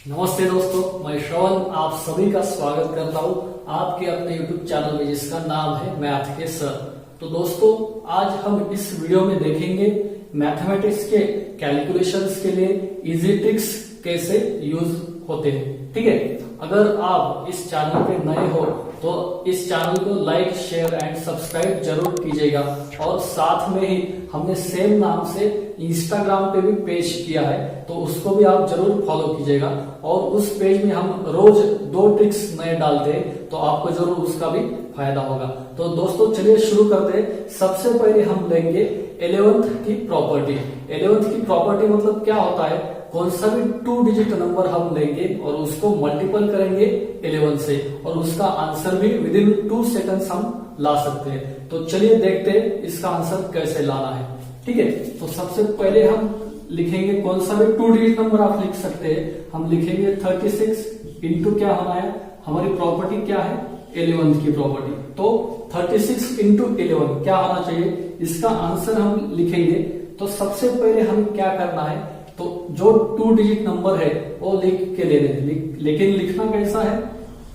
नमस्ते दोस्तों, मैं श्रवण आप सभी का स्वागत करता हूँ आपके अपने YouTube चैनल में जिसका नाम है मैथ के सर। तो दोस्तों, आज हम इस वीडियो में देखेंगे मैथमेटिक्स के कैलकुलेशंस के लिए इजी ट्रिक्स कैसे यूज होते हैं। ठीक है, अगर आप इस चैनल पे नए हो तो इस चैनल को लाइक, शेयर एंड सब्सक्राइब जरूर कीजिएगा। और साथ में ही हमने सेम नाम से इंस्टाग्राम पे भी पेज किया है, तो उसको भी आप जरूर फॉलो कीजिएगा। और उस पेज में हम रोज 2 ट्रिक्स नए डालते हैं, तो आपको जरूर उसका भी फायदा होगा। तो दोस्तों चलिए शुरू करते हैं। सबसे पहले हम लेंगे 11th की प्रॉपर्टी। 11th की प्रॉपर्टी मतलब क्या होता है, कौन सा भी 2 डिजिट नंबर हम लेंगे और उसको मल्टीपल करेंगे 11 से, और उसका आंसर भी विदिन 2 सेकंड्स हम ला सकते हैं। तो चलिए देखते हैं इसका आंसर कैसे लाना है। ठीक है, तो सबसे पहले हम लिखेंगे कौन सा भी 2 डिजिट नंबर आप लिख सकते हैं। हम लिखेंगे 36 इंटू क्या होना है, हमारी प्रॉपर्टी क्या है 11th की प्रॉपर्टी। तो 36 इंटू 11 क्या होना चाहिए, इसका आंसर हम लिखेंगे। तो सबसे पहले हम क्या करना है, तो जो 2 डिजिट नंबर है वो लिख के ले लें। लेकिन लिखना कैसा है,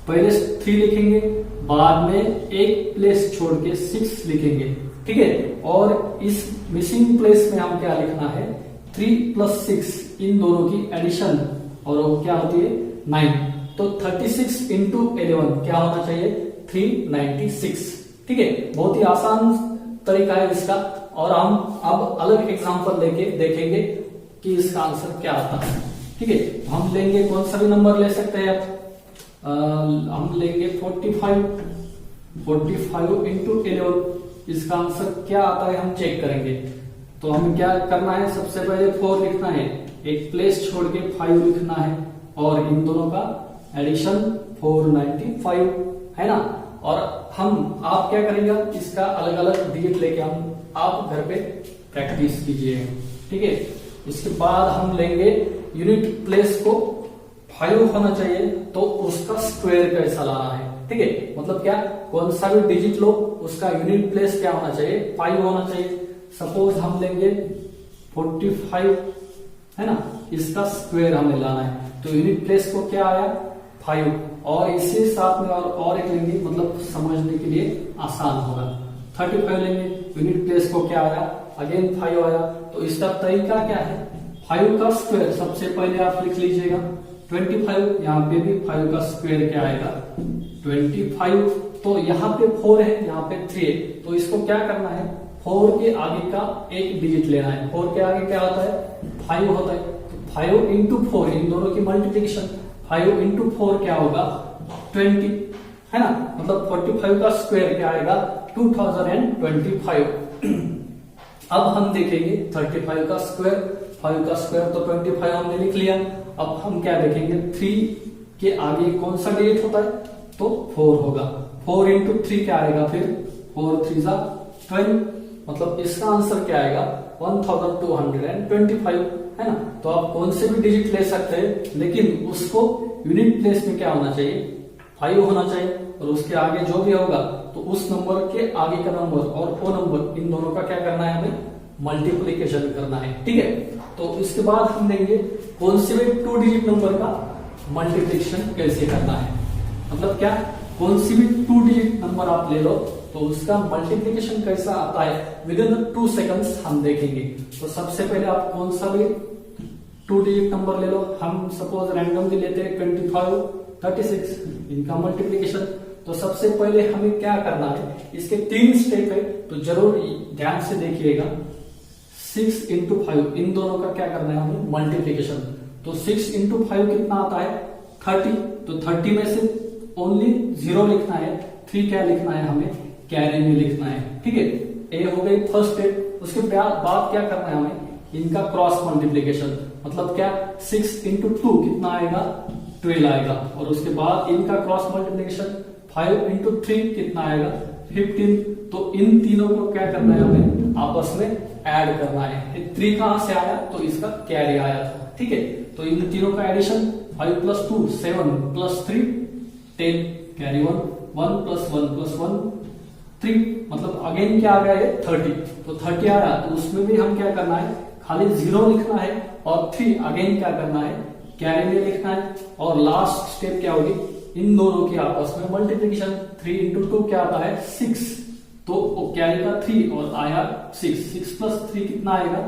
पहले 3 लिखेंगे, बाद में एक प्लेस छोड़ के 6 लिखेंगे। ठीक है, और इस मिसिंग प्लेस में हम क्या लिखना है, 3 + 6 इन दोनों की एडिशन, और वो क्या होती है 9। तो 36 इंटू 11 क्या होना चाहिए 396। ठीक है, बहुत ही आसान तरीका है इसका। और हम अब अलग एग्जांपल लेके देखेंगे कि इसका आंसर क्या आता है। ठीक है, हम लेंगे कौन सा भी नंबर ले सकते हैं आप, हम लेंगे 45 इंटू 11, इसका आंसर क्या आता है हम चेक करेंगे। तो हमें क्या करना है, सबसे पहले 4 लिखना है, एक प्लेस छोड़ के 5 लिखना है, और इन दोनों का एडिशन 495 है ना। और आप क्या करेंगे, इसका अलग अलग डिजिट लेके आप घर पे प्रैक्टिस कीजिए। ठीक है, इसके बाद हम लेंगे यूनिट प्लेस को 5 होना चाहिए, तो उसका स्क्वायर कैसा लाना है। ठीक है, मतलब क्या, कौन सा भी डिजिट लो उसका यूनिट प्लेस क्या होना चाहिए 5 होना चाहिए। सपोज हम लेंगे 45 है ना, इसका स्क्वायर हमें लाना है, तो यूनिट प्लेस को क्या आया 5, और इसी साथ में और एक लेंगे, मतलब समझने के लिए आसान होगा। 35 लेंगे, यूनिट प्लेस को क्या आया अगेन 5 आया। तो इसका तरीका क्या है, 5 का स्क्वायर सबसे पहले आप लिख लीजिएगा 25, यहाँ पे भी 5 का स्क्वायर क्या आएगा 25। तो यहाँ पे 4 है, यहाँ पे 3 है, तो इसको क्या करना है, 4 के आगे का एक डिजिट लेना है। 4 के आगे क्या होता है 5 होता है, तो 5 इंटू 4 इन दोनों की मल्टीप्लीकेशन, 5 इंटू 4 क्या होगा 20 है ना। मतलब 45 का स्क्वायर क्या आएगा 2025। अब हम देखेंगे 35 का स्क्वायर, 5 का स्क्वायर तो 25 हमने लिख लिया। अब हम क्या देखेंगे, 3 के आगे कौन सा डिजिट होता है, तो 4 होगा। 4 इंटू 3 क्या आएगा फिर 4 3 12, मतलब इसका आंसर क्या आएगा 1225 है ना। तो आप कौन से भी डिजिट ले सकते हैं, लेकिन उसको यूनिट प्लेस में क्या होना चाहिए 5 होना चाहिए, और उसके आगे जो भी होगा तो उस नंबर के आगे का नंबर और वो नंबर, इन दोनों का क्या करना है हमें मल्टीप्लीकेशन करना है। ठीक है, तो इसके बाद हम देंगे कौन से भी 2 डिजिट नंबर का मल्टीप्लीकेशन कैसे करना है। मतलब क्या, कौन सी भी 2 डिजिट नंबर आप ले लो तो उसका मल्टीप्लीकेशन कैसा आता है विदिन 2 सेकंड्स हम देखेंगे। तो सबसे पहले आप कौन सा भी 2 डिजिट नंबर ले लो, हम सपोज रैंडमली लेते हैं 25 36, इनका मल्टीप्लीकेशन। तो सबसे पहले हमें क्या करना है, इसके 3 स्टेप है, तो जरूर ध्यान से देखिएगा। 6 इंटू 5 इन दोनों का क्या करना है हमें मल्टीप्लीकेशन। तो 6 इंटू 5 कितना आता है 30, तो 30 में से ओनली 0 लिखना है, 3 क्या लिखना है हमें कैरी में लिखना है। ठीक है, ए हो गई फर्स्ट स्टेप। उसके बाद क्या करना है हमें, इनका क्रॉस मल्टीप्लीकेशन, मतलब क्या 6 इंटू 2 कितना आएगा 12 आएगा, और उसके बाद इनका क्रॉस मल्टीप्लीकेशन 5 इंटू 3 कितना आएगा 15। तो इन तीनों को क्या करना है हमें आपस में ऐड करना है। 3 कहां से आया, तो इसका कैरी आया था। ठीक है, तो इन तीनों का एडिशन 5 + 2 7 + 3 10, कैरी 1 1 + 1 + 1 3, मतलब अगेन क्या आ गया है 30। तो 30 आ रहा, तो उसमें भी हम क्या करना है, खाली 0 लिखना है, और 3 अगेन क्या करना है कैरी में लिखना है। और लास्ट स्टेप क्या होगी, इन दोनों की आपस में मल्टीप्लीकेशन। 3 इंटू 2 क्या आता है 6, तो कैरी का 3 और आया 6, 6 प्लस 3 कितना आएगा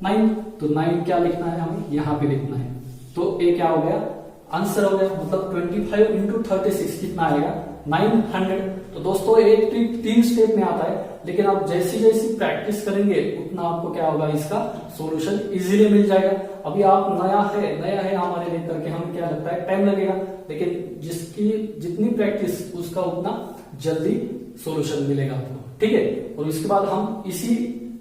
9, तो 9 क्या लिखना है हमें यहाँ पे लिखना है। तो ये क्या हो गया आंसर हो गया, मतलब 25 इंटू 36 कितना आएगा 900। तो दोस्तों एक ट्रिक 3 स्टेप में आता है, लेकिन आप जैसी जैसी प्रैक्टिस करेंगे उतना आपको क्या होगा इसका सॉल्यूशन इजीली मिल जाएगा। अभी आप नया है हमारे लिए करके हमें क्या लगता है टाइम लगेगा, लेकिन जिसकी जितनी प्रैक्टिस उसका उतना जल्दी सॉल्यूशन मिलेगा आपको, ठीक है। और इसके बाद हम इसी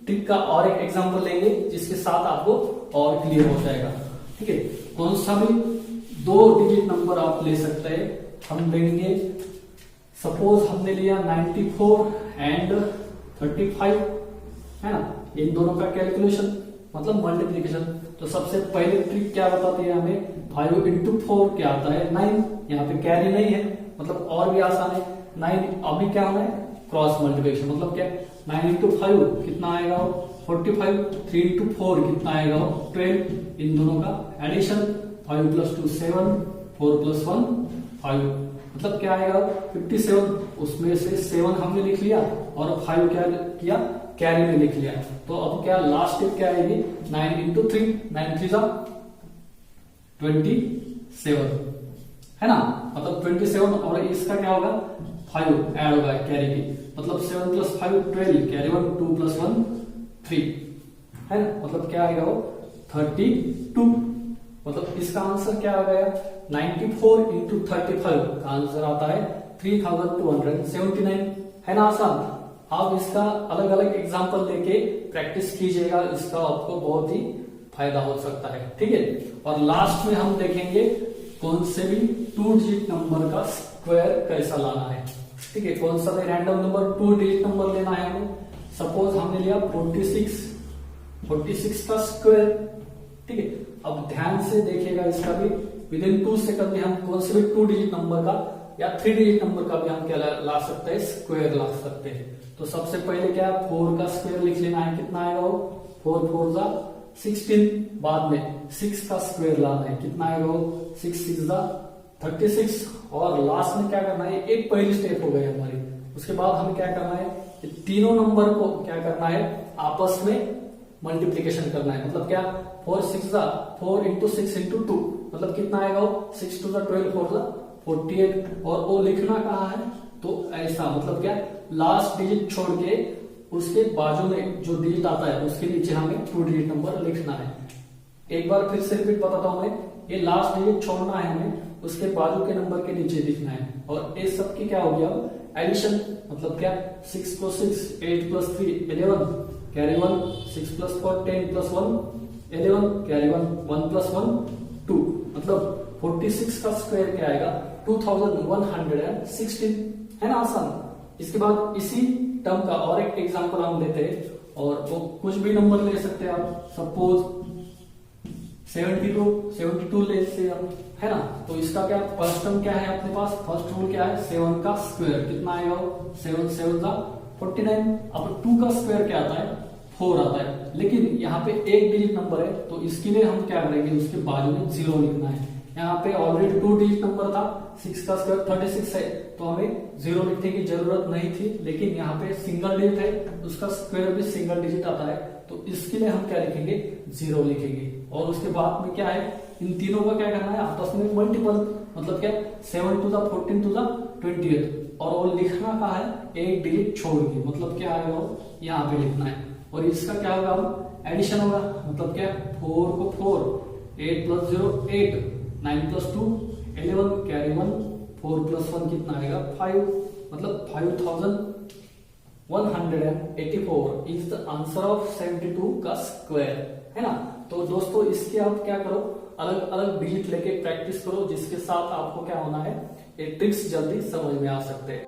ट्रिक का और एक एग्जांपल लेंगे जिसके साथ आपको और क्लियर हो जाएगा, ठीक है। कौन सा भी 2 डिजिट नंबर आप ले सकते हैं, हम लेंगे सपोज हमने लिया 94 एंड 35, है ना, इन दोनों का कैलकुलेशन मतलब मल्टीप्लीकेशन। तो सबसे पहले ट्रिक क्या बताती है हमें, 5 इंटू 4 क्या आता है 9, यहाँ पे कैरी नहीं है मतलब और भी आसान है 9। अभी क्या होना है क्रॉस मल्टीप्लीकेशन, मतलब क्या 9 इंटू 5 कितना आएगा 45, 3 इंटू 4 कितना आएगा 12, इन दोनों का एडिशन 5 प्लस 2 7, 4 प्लस 1 5, मतलब क्या आएगा 57। उसमें से 7 हमने लिख लिया और 5 क्या किया कैरी में लिख लिया। तो अब क्या लास्ट स्टेप क्या आएगी 9 इंटू 3, 9 3 27, है ना, मतलब 27। और इसका क्या होगा 5 ऐड होगा कैरी की, मतलब 7 प्लस 5 12, कैरी 1 2 प्लस 1 3, है ना, मतलब क्या आएगा वो 32। मतलब इसका आंसर क्या आ गया 94 इंटू 35 का आंसर आता है 3279, है ना आसान। आप इसका अलग अलग एग्जांपल लेके प्रैक्टिस कीजिएगा, इसका आपको बहुत ही फायदा हो सकता है, ठीक है। और लास्ट में हम देखेंगे कौन से भी 2 डिजिट नंबर का स्क्वायर कैसा लाना है, ठीक है। कौन सा भी रैंडम नंबर 2 डिजिट नंबर लेना है हमें। सपोज हमने लिया 46 का स्क्वायर, ठीक है। अब ध्यान से देखिएगा इसका भी, विद इन 2 सेकंड में हम कौन से भी 2 डिजिट नंबर का या 3 डिजिट नंबर का भी हम क्या ला सकते हैं स्क्वायर ला सकते हैं। तो सबसे पहले क्या 4 का स्क्वायर लिख लेना है, कितना आएगा वो 4 4 जा 16। बाद में 6 का स्क्वायर लाना है, कितना आएगा वो 6 6 जा 36। और लास्ट में क्या करना है, एक पहली स्टेप हो गई हमारी। उसके बाद हमें क्या करना है, तीनों नंबर को क्या करना है आपस में मल्टीप्लीकेशन करना है। मतलब क्या 4 6 जा 4 इंटू 6 इंटू 2, मतलब कितना आएगा वो 6 2 जा 12 4 जा 48। और वो लिखना कहाँ है तो ऐसा, मतलब क्या लास्ट डिजिट छोड़ के उसके बाजू में जो डिजिट आता है उसके नीचे हमें 2 डिजिट नंबर लिखना है। एक बार फिर से रिपीट बताता हूं मैं, ये लास्ट डिजिट छोड़ना है हमें, उसके बाजू के नंबर के नीचे लिखना है। और ये सब की क्या हो गया एडिशन, मतलब क्या 6 plus 6 8 plus 3 11, carry 1 6 plus 4 10 plus 1 11, carry 1 plus 1 2, मतलब 46 का स्क्वायर क्या आएगा 2116, है ना आसान। इसके बाद इसी टर्म का और एक एग्जांपल हम लेते हैं, और वो कुछ भी नंबर ले सकते हैं आप। सपोज 72 लेते हैं हम, है ना। तो इसका क्या फर्स्ट टर्म क्या है अपने पास, फर्स्ट रूल क्या है 7 का स्क्वायर, कितना आएगा 7 7 जा 49। अब 2 का स्क्वायर क्या आता है 4 आता है, लेकिन यहाँ पे एक डिजिट नंबर है तो इसके लिए हम क्या करेंगे उसके बाजू में 0 लिखना है। यहाँ पे ऑलरेडी 2 डिजिट नंबर था, 6 का स्क्वायर 36 है, तो हमें 0 लिखने की जरूरत नहीं थी। लेकिन यहाँ पे सिंगल डिजिट है, उसका स्क्वायर भी सिंगल डिजिट आता है, तो इसके लिए हम क्या लिखेंगे 0 लिखेंगे। और उसके बाद में क्या है, इन तीनों का क्या करना है आपस में मल्टीपल, मतलब क्या 7 2 जा 14 2 जा 28। और वो लिखना कहाँ है एक डिजिट छोड़ के, मतलब क्या आएगा वो यहाँ पे लिखना है। और इसका क्या होगा एडिशन होगा, मतलब क्या 4 को 4 8 प्लस 0 8 9 प्लस 2 11, कैरी 1 4 प्लस 1 कितना आएगा 5, मतलब 5184 इज द आंसर ऑफ 72 का स्क्वायर, है ना। तो दोस्तों इसके आप क्या करो अलग अलग डिजिट लेके प्रैक्टिस करो, जिसके साथ आपको क्या होना है ये ट्रिक्स जल्दी समझ में आ सकते हैं।